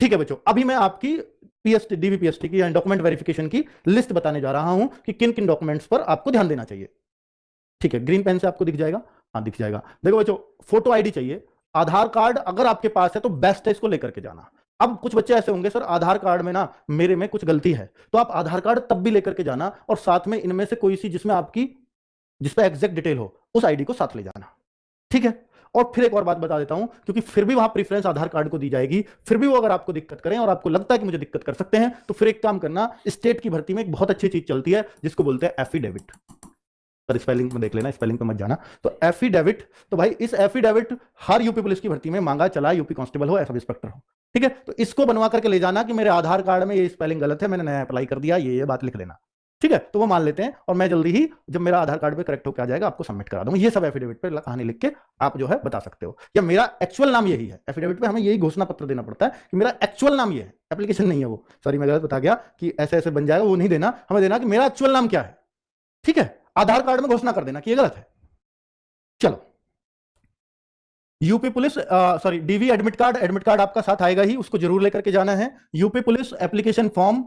ठीक है बच्चों, अभी मैं आपकी पीएसटी डीवीपीएसटी की डॉक्यूमेंट वेरिफिकेशन की लिस्ट बताने जा रहा हूं कि किन किन डॉक्यूमेंट्स पर आपको ध्यान देना चाहिए। ठीक है, ग्रीन पेन से आपको दिख जाएगा। हाँ दिख जाएगा। देखो बच्चों, फोटो आईडी चाहिए, आधार कार्ड अगर आपके पास है तो बेस्ट है, इसको लेकर के जाना। अब कुछ बच्चे ऐसे होंगे सर आधार कार्ड में ना मेरे में कुछ गलती है, तो आप आधार कार्ड तब भी लेकर के जाना और साथ में इनमें से कोई सी जिसमें आपकी जिसपे एग्जैक्ट डिटेल हो उस आईडी को साथ ले जाना। ठीक है। और फिर एक और बात बता देता हूं, क्योंकि फिर भी वहां प्रेफरेंस आधार कार्ड को दी जाएगी, फिर भी वो अगर आपको दिक्कत करें और आपको लगता है कि मुझे दिक्कत कर सकते हैं, तो फिर एक काम करना, स्टेट की भर्ती में एक बहुत अच्छी चीज चलती है जिसको बोलते हैं एफिडेविट। पर स्पेलिंग में देख लेना, स्पेलिंग पे मत जाना। तो एफिडेविट, तो भाई इस एफिडेविट हर यूपी पुलिस की भर्ती में मांगा चला, यूपी कांस्टेबल हो या सब इंस्पेक्टर हो। ठीक है, तो इसको बनवा करके ले जाना कि मेरे आधार कार्ड में ये स्पेलिंग गलत है, मैंने नया अप्लाई कर दिया, ये बात लिख लेना। ठीक है, तो वो मान लेते हैं और मैं जल्दी ही जब मेरा आधार कार्ड पे करेक्ट होकर आ जाएगा आपको सबमिट करा दूंगा। ये सब एफिडेविट पे कहानी लिख के आप जो है बता सकते हो, या मेरा एक्चुअल नाम यही है। एफिडेविट पे हमें यही घोषणा पत्र देना पड़ता है कि मेरा एक्चुअल नाम ये है, एप्लीकेशन नहीं है वो। सॉरी मैं गलत बता गया कि ऐसे ऐसे बन जाएगा, वो नहीं देना, हमें देना कि मेरा एक्चुअल नाम क्या है। ठीक है, आधार कार्ड में घोषणा कर देना कि ये गलत है। चलो, UP police sorry DV admit card आपका साथ आएगा ही, उसको जरूर लेकर के जाना है। यूपी पुलिस एप्लीकेशन फॉर्म,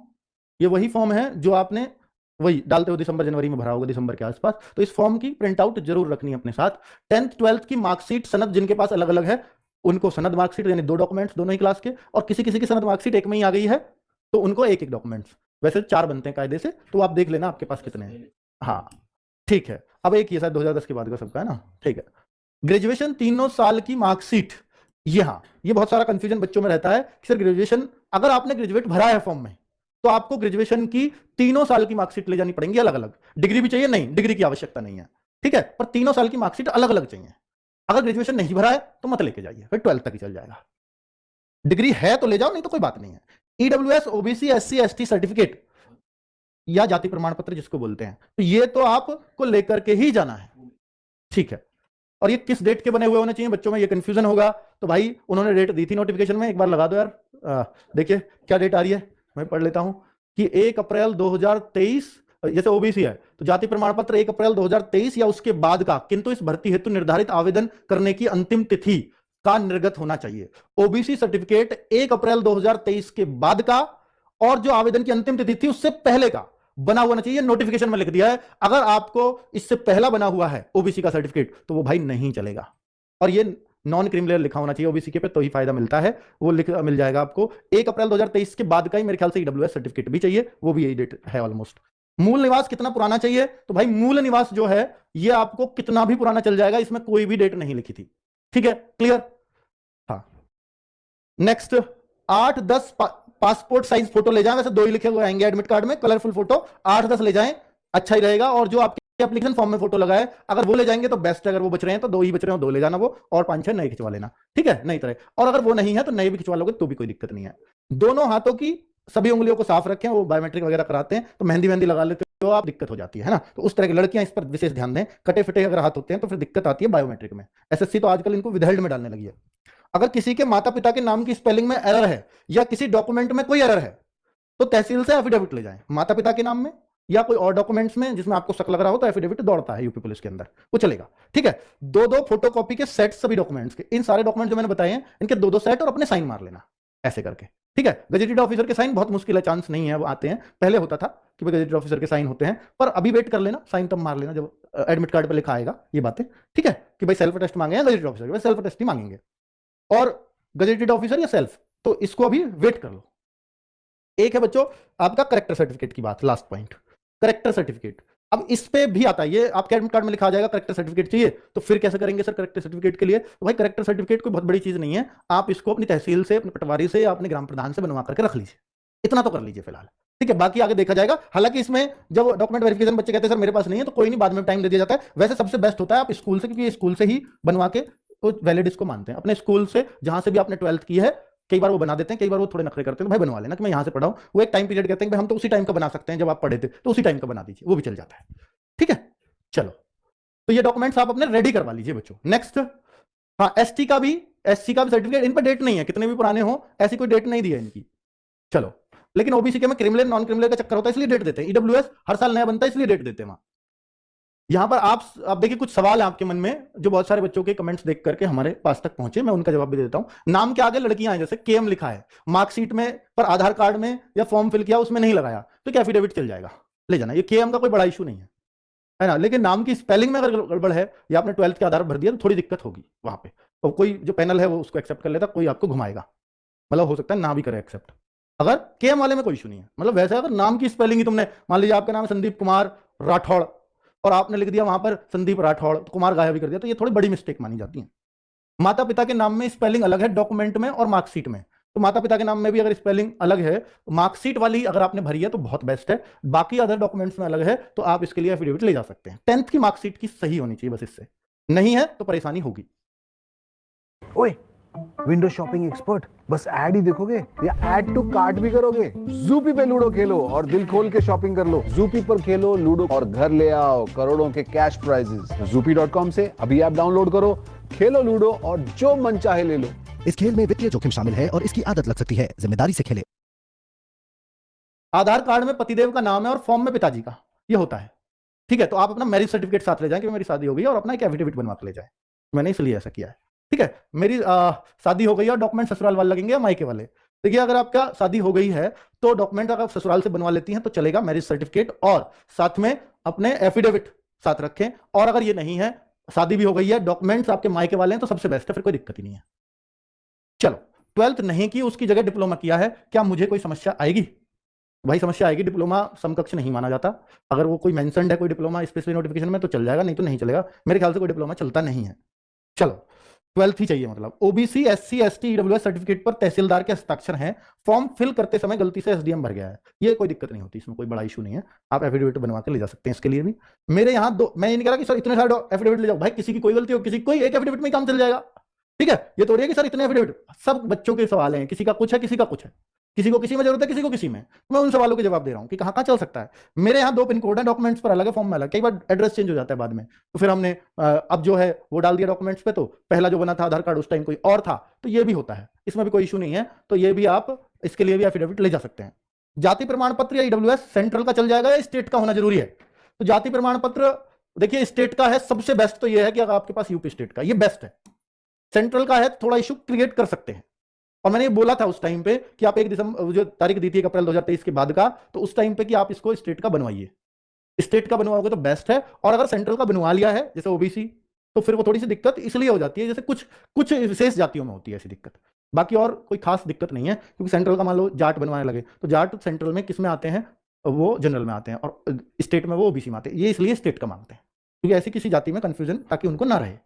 ये वही फॉर्म है जो आपने वही डालते हो दिसंबर जनवरी में भरा होगा, दिसंबर के आसपास, तो इस फॉर्म की प्रिंट आउट जरूर रखनी है अपने साथ। 10th 12th की मार्कशीट सनद जिनके पास अलग अलग है उनको सनद मार्कशीट, यानी 2 डॉक्यूमेंट्स दोनों ही क्लास के, और किसी किसी की सनद मार्कशीट एक में ही आ गई है तो उनको एक एक डॉक्यूमेंट्स, वैसे 4 बनते हैं कायदे से, तो आप देख लेना आपके पास कितने हैं। हाँ ठीक है, अब एक ये शायद 2010 के बाद का सबका है ना। ठीक है, ग्रेजुएशन 3 साल की मार्कशीट, ये हाँ ये बहुत सारा कंफ्यूजन बच्चों में रहता है कि सर ग्रेजुएशन, अगर आपने ग्रेजुएट भरा है फॉर्म में तो आपको ग्रेजुएशन की 3 साल की मार्कशीट ले जानी पड़ेंगी अलग अलग। डिग्री भी चाहिए? नहीं, डिग्री की आवश्यकता नहीं है। ठीक है, पर 3 साल की मार्कशीट अलग अलग चाहिए। अगर ग्रेजुएशन नहीं भरा है तो मत लेके जाइए, फिर 12th तक ही चल जाएगा। डिग्री है तो ले जाओ, नहीं तो कोई बात नहीं है। EWS, OBC, SC, ST certificate या जाति प्रमाण पत्र जिसको बोलते हैं, तो ये तो आपको लेकर के ही जाना है। ठीक है, और ये किस डेट के बने हुए होने चाहिए, बच्चों में ये कंफ्यूजन होगा। तो भाई उन्होंने डेट दी थी नोटिफिकेशन में, एक बार लगा दो यार। देखिए क्या डेट आ रही है, मैं पढ़ लेता हूं कि 1 अप्रैल 2023, जैसे ओबीसी है तो जाति प्रमाण पत्र 1 अप्रैल 2023 या उसके बाद का, किंतु इस भर्ती हेतु निर्धारित आवेदन करने की अंतिम तिथि का निर्गत होना चाहिए। ओबीसी सर्टिफिकेट 1 अप्रैल 2023 के बाद का, और जो आवेदन की अंतिम तिथि थी उससे पहले का बना हुआ चाहिए। नोटिफिकेशन में लिख दिया है, अगर आपको इससे पहला बना हुआ है ओबीसी का सर्टिफिकेट तो वो भाई नहीं चलेगा। और ये नॉन क्रिमिनल लिखा होना चाहिए ओबीसी के पे, तो ही फायदा मिलता है। वो मिल जाएगा आपको 1 अप्रैल 2023 के बाद का ही मेरे ख्याल से ईडब्ल्यूएस सर्टिफिकेट भी चाहिए, वो भी यही डेट है ऑलमोस्ट। मूल निवास कितना पुराना चाहिए, तो भाई मूल निवास जो है ये आपको कितना भी पुराना चल जाएगा, इसमें कोई भी डेट नहीं लिखी थी। ठीक है, क्लियर। हाँ, नेक्स्ट 8-10 पासपोर्ट साइज फोटो ले जाएं, वैसे 2 ही लिखे हुए आएंगे एडमिट कार्ड में, कलरफुल फोटो 8-10 ले जाएं, अच्छा ही रहेगा। और जो आपके एप्लीकेशन फॉर्म में फोटो लगाए अगर वो ले जाएंगे तो बेस्ट है, अगर वो बच रहे हैं तो 2 ही बच रहे हैं, 2 ले जाना वो, और 5-6 नए खिंचवा लेना। ठीक है, नई तरह, और अगर वो नहीं है तो नए भी खिंचवा लोगे तो भी कोई दिक्कत नहीं है। दोनों हाथों की सभी उंगलियों को साफ रखें, वो बायोमेट्रिक वगैरह कराते हैं तो मेहंदी मेहंदी लगा लेते हो आप, दिक्कत हो जाती है ना, तो उस तरह की लड़कियां इस पर विशेष ध्यान दें। कटे फिटे अगर हाथ होते हैं तो फिर दिक्कत आती है बायोमेट्रिक में। एसएससी तो आजकल इनको विदहेल्ड में डालने लगी है। अगर किसी के माता पिता के नाम की स्पेलिंग में एरर है या किसी डॉक्यूमेंट में कोई एरर है तो तहसील से एफिडेविट ले जाएं, माता पिता के नाम में या कोई और डॉक्यूमेंट्स में जिसमें आपको शक लग रहा हो तो एफिडेविट दौड़ता है यूपी पुलिस के अंदर, वो चलेगा। ठीक है, 2-2 फोटोकॉपी के सेट सभी डॉक्यूमेंट्स के, इन सारे डॉक्यूमेंट जो मैंने बताए हैं इनके 2-2 सेट और अपने साइन मार लेना ऐसे करके। ठीक है, गजेटेड ऑफिसर के साइन बहुत मुश्किल है, चांस नहीं है, वो आते हैं, पहले होता था कि भाई गजेटेड ऑफिसर के साइन होते हैं, पर अभी वेट कर लेना, साइन तब मार लेना जब एडमिट कार्ड पर लिखा आएगा ये बातें। ठीक है, कि भाई सेल्फ टेस्ट मांगे हैं गजेटेड ऑफिसर, सेल्फ टेस्ट ही मांगेंगे, और गजेटेड ऑफिसर या सेल्फ, तो इसको अभी वेट कर लो। एक है बच्चों आपका करेक्टर सर्टिफिकेट की बात, लास्ट पॉइंट, करेक्टर सर्टिफिकेट। अब इस पे भी आता है, ये आपके एडमिट कार्ड में लिखा आ जाएगा करेक्टर सर्टिफिकेट चाहिए, तो फिर कैसे करेंगे सर करेक्टर सर्टिफिकेट के लिए, तो भाई करेक्टर सर्टिफिकेट कोई बहुत बड़ी चीज नहीं है, आप इसको अपनी तहसील से, अपने पटवारी से या अपने ग्राम प्रधान से बनवा करके रख लीजिए, इतना तो कर लीजिए फिलहाल। ठीक है, बाकी आगे देखा जाएगा। हालांकि इसमें जब डॉक्यूमेंट वेरिफिकेशन बच्चे कहते हैं सर मेरे पास नहीं है, तो कोई नहीं, बाद में टाइम दे दिया जाता है। वैसे सबसे बेस्ट होता है आप स्कूल से, क्योंकि स्कूल से ही बनवा के वैलिड इसको मानते हैं, अपने स्कूल से जहां से भी आपने 12th की है, कई बार वो बना देते हैं, कई बार वो थोड़े नखरे करते हैं, तो भाई बनवा लेना कि मैं यहां से पढ़ा हूं, वो एक टाइम पीरियड कहते हैं कि हम तो उसी टाइम का बना सकते हैं जब आप पढ़े थे, तो उसी टाइम का बना दीजिए, वो भी चल जाता है। ठीक है, चलो, तो ये डॉक्यूमेंट्स आप अपने रेडी करवा लीजिए बच्चों। नेक्स्ट, हाँ एससी का भी सर्टिफिकेट, इन पर डेट नहीं है, कितने भी पुराने हो ऐसी कोई डेट नहीं दी है इनकी। चलो, लेकिन ओबीसी के में क्रिमिनल नॉन क्रिमिनल का चक्कर होता है इसलिए डेट देते हैं, ईडब्ल्यूएस हर साल नया बनता है इसलिए डेट देते हैं वहां। यहां पर आप देखिए कुछ सवाल है आपके मन में जो बहुत सारे बच्चों के कमेंट्स देख करके हमारे पास तक पहुंचे, मैं उनका जवाब भी दे देता हूं। नाम के आगे लड़कियां हैं, जैसे केएम लिखा है, मार्कशीट में पर आधार कार्ड में या फॉर्म फिल किया उसमें नहीं लगाया, तो क्या एफिडेविट चल जाएगा, ले जाना, ये केएम का कोई बड़ा इशू नहीं है ना। लेकिन नाम की स्पेलिंग में अगर गड़बड़ है या आपने 12th के आधार भर दिया तो थोड़ी दिक्कत होगी वहां पे, और कोई जो पैनल है वो उसको एक्सेप्ट कर लेता, कोई आपको घुमाएगा, मतलब हो सकता है ना भी करे एक्सेप्ट। अगर केएम वाले में कोई इशू नहीं है, मतलब वैसे अगर नाम की स्पेलिंग ही तुमने, मान लीजिए आपका नाम संदीप कुमार राठौड़ और आपने लिख दिया वहां पर संदीप राठौड़, तो कुमार गायब भी कर दिया, तो ये थोड़ी बड़ी मिस्टेक मानी जाती है। माता पिता के नाम में स्पेलिंग अलग है डॉक्यूमेंट में और मार्कशीट में, तो माता पिता के नाम में भी अगर स्पेलिंग अलग है, मार्कशीट वाली अगर आपने भरी है तो बहुत बेस्ट है, बाकी अदर डॉक्यूमेंट्स में अलग है तो आप इसके लिए एफिडेविट ले जा सकते हैं। 10th की मार्कशीट की सही होनी चाहिए बस, इससे नहीं है तो परेशानी होगी। ओए, विंडो शॉपिंग एक्सपर्ट, बस ऐड ही देखोगे या ऐड टू कार्ट भी करोगे? ज़ूपी पे लूडो खेलो और दिल खोल के शॉपिंग कर लो। ज़ूपी पर खेलो लूडो और घर ले आओ करोड़ों के कैश प्राइजेस। ज़ूपी.com से अभी ऐप डाउनलोड करो, खेलो लूडो और जो मन चाहे ले लो। इस खेल में वित्तीय जोखिम शामिल है और इसकी आदत लग सकती है, जिम्मेदारी से खेलें। आधार कार्ड में पतिदेव का नाम है और फॉर्म में पिताजी का, ये होता है, ठीक है, तो आप अपना मैरिज सर्टिफिकेट साथ ले जाएं कि मेरी शादी हो गई और अपना एक एफिडेविट बनवा के ले जाएं। मैंने इसलिए ऐसा किया है, ठीक है। मेरी शादी हो गई और डॉक्यूमेंट ससुराल वाले लगेंगे या मायके वाले? देखिए अगर आपका शादी हो गई है तो डॉक्यूमेंट अगर ससुराल से बनवा लेती हैं तो चलेगा, मैरिज सर्टिफिकेट और साथ में अपने एफिडेविट साथ रखें। और अगर ये नहीं है, शादी भी हो गई है, डॉक्यूमेंट्स आपके मायके वाले हैं, तो सबसे बेस्ट है, फिर कोई दिक्कत ही नहीं है। चलो, 12th नहीं की, उसकी जगह डिप्लोमा किया है, क्या मुझे कोई समस्या आएगी? भाई समस्या आएगी, डिप्लोमा समकक्ष नहीं माना जाता। अगर वो कोई मेंशन्ड है कोई डिप्लोमा स्पेशली नोटिफिकेशन में तो चल जाएगा, नहीं तो नहीं चलेगा। मेरे ख्याल से कोई डिप्लोमा चलता नहीं है। चलो, 12th ही चाहिए मतलब। OBC SC ST EWS certificate पर तहसीलदार के हस्ताक्षर हैं, फॉर्म फिल करते समय गलती से एसडीएम भर गया है, ये कोई दिक्कत नहीं होती, इसमें कोई बड़ा इशू नहीं है, आप एफिडेविट बनवा के ले जा सकते हैं इसके लिए भी। मेरे यहाँ दो, मैं ये नहीं कह रहा कि सर इतने सारे एफिडेविट ले जाओ, भाई किसी की कोई गलती हो, किसी कोई एक एफिडेविट में ही काम चल जाएगा, ठीक है। ये तो है कि सर इतने एफिडेविट, सब बच्चों के सवाल हैं, किसी का कुछ है किसी का कुछ है, किसी को किसी में जरूरत है किसी को किसी में, मैं उन सवालों के जवाब दे रहा हूं कि कहां कहां चल सकता है। मेरे यहाँ 2 पिन कोड है, डॉक्यूमेंट्स पर अलग है, फॉर्म में अलग, कई बार एड्रेस चेंज हो जाता है बाद में, तो फिर हमने अब जो है वो डाल दिया डॉक्यूमेंट्स पे, तो पहला जो बना था आधार कार्ड उस टाइम कोई और था, तो ये भी होता है, इसमें भी कोई इशू नहीं है, तो ये भी आप इसके लिए भी एफिडेविट ले जा सकते हैं। जाति प्रमाण पत्र या ईडब्ल्यूएस सेंट्रल का चल जाएगा या स्टेट का होना जरूरी है? तो जाति प्रमाण पत्र देखिए स्टेट का है, सबसे बेस्ट तो ये है कि अगर आपके पास यूपी स्टेट का, ये बेस्ट है। सेंट्रल का है थोड़ा इशू क्रिएट कर सकते हैं, और मैंने ये बोला था उस टाइम पे कि आप 1 दिसंबर जो तारीख दी थी 1 अप्रैल 2023 के बाद का, तो उस टाइम पे कि आप इसको स्टेट का बनवाइए, स्टेट का बनवाओगे तो बेस्ट है। और अगर सेंट्रल का बनवा लिया है जैसे ओबीसी, तो फिर वो थोड़ी सी दिक्कत इसलिए हो जाती है, जैसे कुछ कुछ विशेष जातियों में होती है ऐसी दिक्कत, बाकी और कोई खास दिक्कत नहीं है। क्योंकि सेंट्रल का मान लो जाट बनवाने लगे, तो जाट सेंट्रल में किस में आते हैं, वो जनरल में आते हैं, और स्टेट में वो ओबीसी में आते हैं, ये इसलिए स्टेट का मांगते हैं, क्योंकि ऐसी किसी जाति में कंफ्यूजन ताकि उनको ना रहे।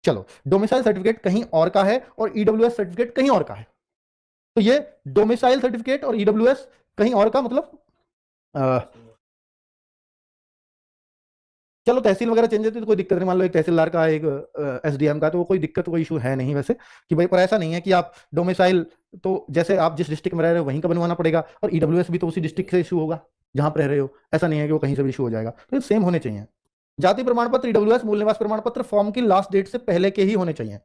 चलो, डोमिसाइल सर्टिफिकेट कहीं और का है और ईडब्ल्यूएस सर्टिफिकेट कहीं और का है, तो ये डोमिसाइल सर्टिफिकेट और ईडब्ल्यूएस कहीं और का मतलब चलो तहसील वगैरह चेंज होती है तो कोई दिक्कत नहीं, मान लो एक तहसीलदार का एक एसडीएम का, तो वो कोई दिक्कत कोई इशू है नहीं वैसे कि भाई, पर ऐसा नहीं है कि आप डोमिसाइल तो जैसे आप जिस डिस्ट्रिक्ट में रह रहे हो वहीं का बनवाना पड़ेगा, और ईडब्ल्यूएस भी तो उसी डिस्ट्रिक्ट से इशू होगा जहां पर रह रहे हो, ऐसा नहीं है कि वो कहीं से भी इशू हो जाएगा, तो सेम होने चाहिए। जाति प्रमाण पत्र ईडब्ल्यूएस मूल निवास प्रमाण पत्र फॉर्म की लास्ट डेट से पहले के ही होने चाहिए,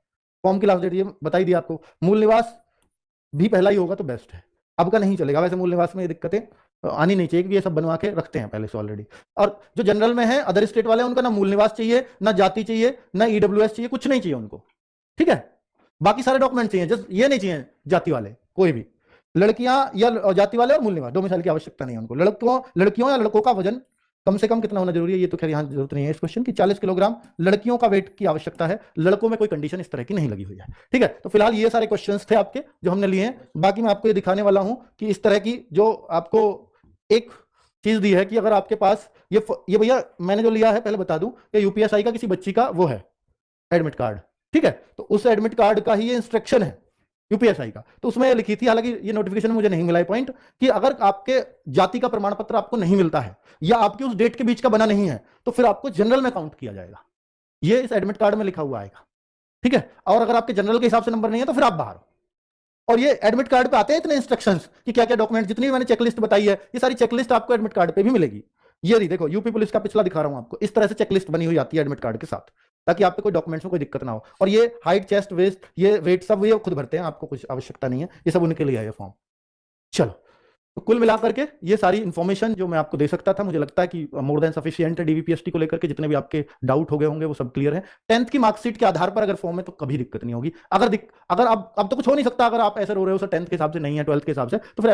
फॉर्म की लास्ट डेट ये बताई दी आपको, मूल निवास भी पहला ही होगा तो बेस्ट है, अब का नहीं चलेगा। वैसे मूल निवास में ये दिक्कतें आनी नहीं चाहिए, क्योंकि ये सब बनवा के रखते हैं पहले से ऑलरेडी। और जो जनरल में है अदर स्टेट वाले, उनका ना मूल निवास चाहिए, ना जाति चाहिए, ना ईडब्ल्यूएस चाहिए, कुछ नहीं चाहिए उनको, ठीक है। बाकी सारे डॉक्यूमेंट चाहिए, जस्ट ये नहीं चाहिए जाति वाले कोई भी, लड़कियां या जाति वाले और मूल निवास, डोमिसाइल की आवश्यकता नहीं है उनको। लड़कियों या लड़कों का वजन कम से कम कितना होना जरूरी है, ये तो खैर यहाँ जरूरत नहीं है इस क्वेश्चन की, 40 किलोग्राम लड़कियों का वेट की आवश्यकता है, लड़कों में कोई कंडीशन इस तरह की नहीं लगी हुई है, ठीक है। तो फिलहाल ये सारे क्वेश्चंस थे आपके जो हमने लिए हैं। बाकी मैं आपको ये दिखाने वाला हूं कि इस तरह की जो आपको एक चीज दी है कि अगर आपके पास ये भैया मैंने जो लिया है पहले बता दूं कि यूपीएसआई का किसी बच्ची का वो है एडमिट कार्ड, ठीक है, तो उस एडमिट कार्ड का ही ये इंस्ट्रक्शन है यूपीएसआई का, तो उसमें लिखी थी, हालांकि ये नोटिफिकेशन मुझे नहीं मिला है पॉइंट, कि अगर आपके जाति का प्रमाण पत्र आपको नहीं मिलता है या आपकी उस डेट के बीच का बना नहीं है, तो फिर आपको जनरल में काउंट किया जाएगा, ये इस एडमिट कार्ड में लिखा हुआ आएगा, ठीक है। और अगर आपके जनरल के हिसाब से नंबर नहीं है तो फिर आप बाहर हो। और ये एडमिट कार्ड पे आते हैं इतने इंस्ट्रक्शंस कि क्या क्या डॉक्यूमेंट, जितनी भी मैंने चेकलिस्ट बताई है, ये सारी चेकलिस्ट आपको एडमिट कार्ड पे भी मिलेगी। ये रही देखो, यूपी पुलिस का पिछला दिखा रहा हूं आपको, इस तरह से चेकलिस्ट बनी हुई आती है एडमिट कार्ड के साथ, ताकि आपको कोई डॉक्यूमेंट्स में कोई दिक्कत ना हो। और ये हाइट चेस्ट वेस्ट ये वेट सब ये खुद भरते हैं, आपको कुछ आवश्यकता नहीं है, ये सब उनके लिए है ये फॉर्म। चलो, तो कुल मिलाकर के ये सारी इंफॉर्मेशन जो मैं आपको दे सकता था, मुझे लगता है कि मोर देन सफिशिएंट है डीवीपीएसटी को लेकर के। जितने भी आपके डाउट हो गए होंगे वो सब क्लियर है। 10th की मार्कशीट के आधार पर अगर फॉर्म है तो कभी दिक्कत नहीं होगी। अगर अब तो कुछ हो नहीं सकता, अगर आप ऐसे रो रहे हो सर 10th के हिसाब से नहीं है 12th के हिसाब से, तो फिर